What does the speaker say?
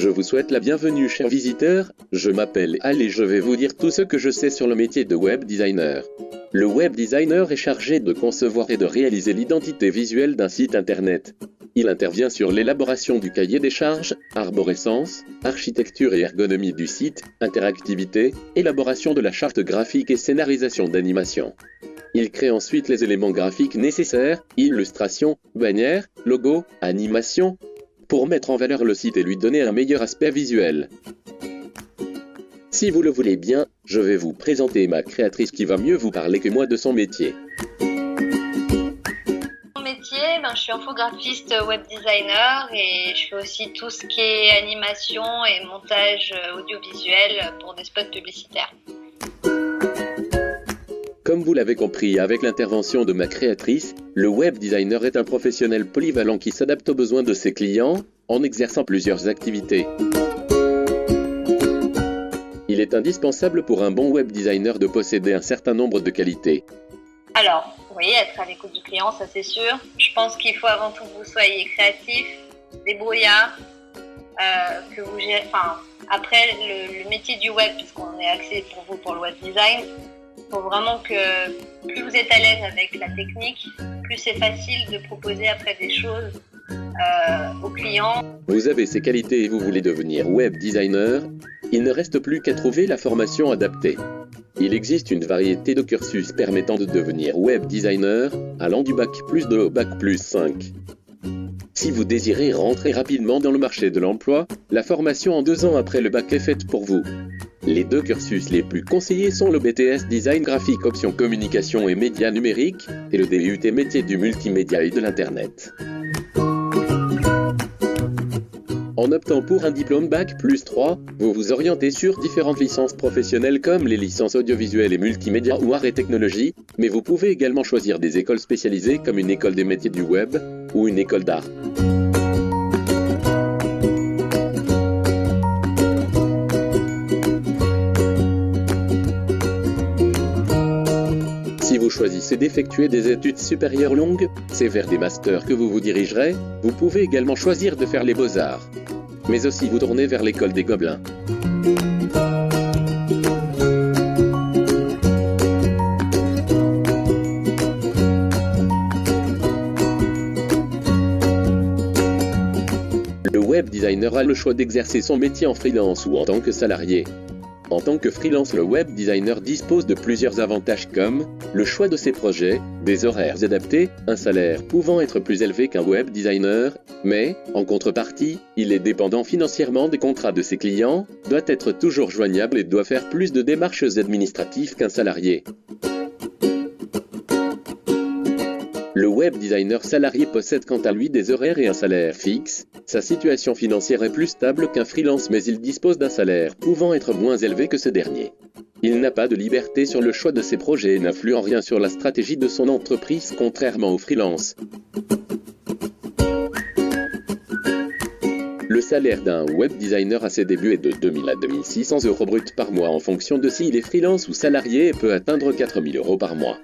Je vous souhaite la bienvenue chers visiteurs, je m'appelle Al et je vais vous dire tout ce que je sais sur le métier de web designer. Le web designer est chargé de concevoir et de réaliser l'identité visuelle d'un site internet. Il intervient sur l'élaboration du cahier des charges, arborescence, architecture et ergonomie du site, interactivité, élaboration de la charte graphique et scénarisation d'animation. Il crée ensuite les éléments graphiques nécessaires, illustrations, bannières, logos, animations, pour mettre en valeur le site et lui donner un meilleur aspect visuel. Si vous le voulez bien, je vais vous présenter ma créatrice qui va mieux vous parler que moi de son métier. Mon métier, je suis infographiste web designer et je fais aussi tout ce qui est animation et montage audiovisuel pour des spots publicitaires. Comme vous l'avez compris avec l'intervention de ma créatrice, le web designer est un professionnel polyvalent qui s'adapte aux besoins de ses clients en exerçant plusieurs activités. Il est indispensable pour un bon web designer de posséder un certain nombre de qualités. Alors, oui, être à l'écoute du client, ça c'est sûr. Je pense qu'il faut avant tout que vous soyez créatif, débrouillard, que vous gérez. Après le métier du web, puisqu'on est axé pour vous pour le web design, il faut vraiment que plus vous êtes à l'aise avec la technique, plus c'est facile de proposer après des choses aux clients. Vous avez ces qualités et vous voulez devenir web designer, il ne reste plus qu'à trouver la formation adaptée. Il existe une variété de cursus permettant de devenir web designer, allant du bac plus 2 au bac plus 5. Si vous désirez rentrer rapidement dans le marché de l'emploi, la formation en 2 ans après le bac est faite pour vous. Les 2 cursus les plus conseillés sont le BTS Design Graphique option Communication et Médias Numériques et le DUT Métier du Multimédia et de l'Internet. En optant pour un diplôme bac plus 3, vous vous orientez sur différentes licences professionnelles comme les licences audiovisuelles et multimédia ou arts et technologies, mais vous pouvez également choisir des écoles spécialisées comme une école des métiers du web ou une école d'art. Si vous choisissez d'effectuer des études supérieures longues, c'est vers des masters que vous vous dirigerez. Vous pouvez également choisir de faire les beaux-arts, mais aussi vous tourner vers l'école des Gobelins. Le web designer a le choix d'exercer son métier en freelance ou en tant que salarié. En tant que freelance, le web designer dispose de plusieurs avantages comme le choix de ses projets, des horaires adaptés, un salaire pouvant être plus élevé qu'un web designer, mais, en contrepartie, il est dépendant financièrement des contrats de ses clients, doit être toujours joignable et doit faire plus de démarches administratives qu'un salarié. Le web designer salarié possède quant à lui des horaires et un salaire fixe. Sa situation financière est plus stable qu'un freelance mais il dispose d'un salaire pouvant être moins élevé que ce dernier. Il n'a pas de liberté sur le choix de ses projets et n'influe en rien sur la stratégie de son entreprise contrairement au freelance. Le salaire d'un web designer à ses débuts est de 2 000 à 2 600 € bruts par mois en fonction de s'il est freelance ou salarié et peut atteindre 4 000 € par mois.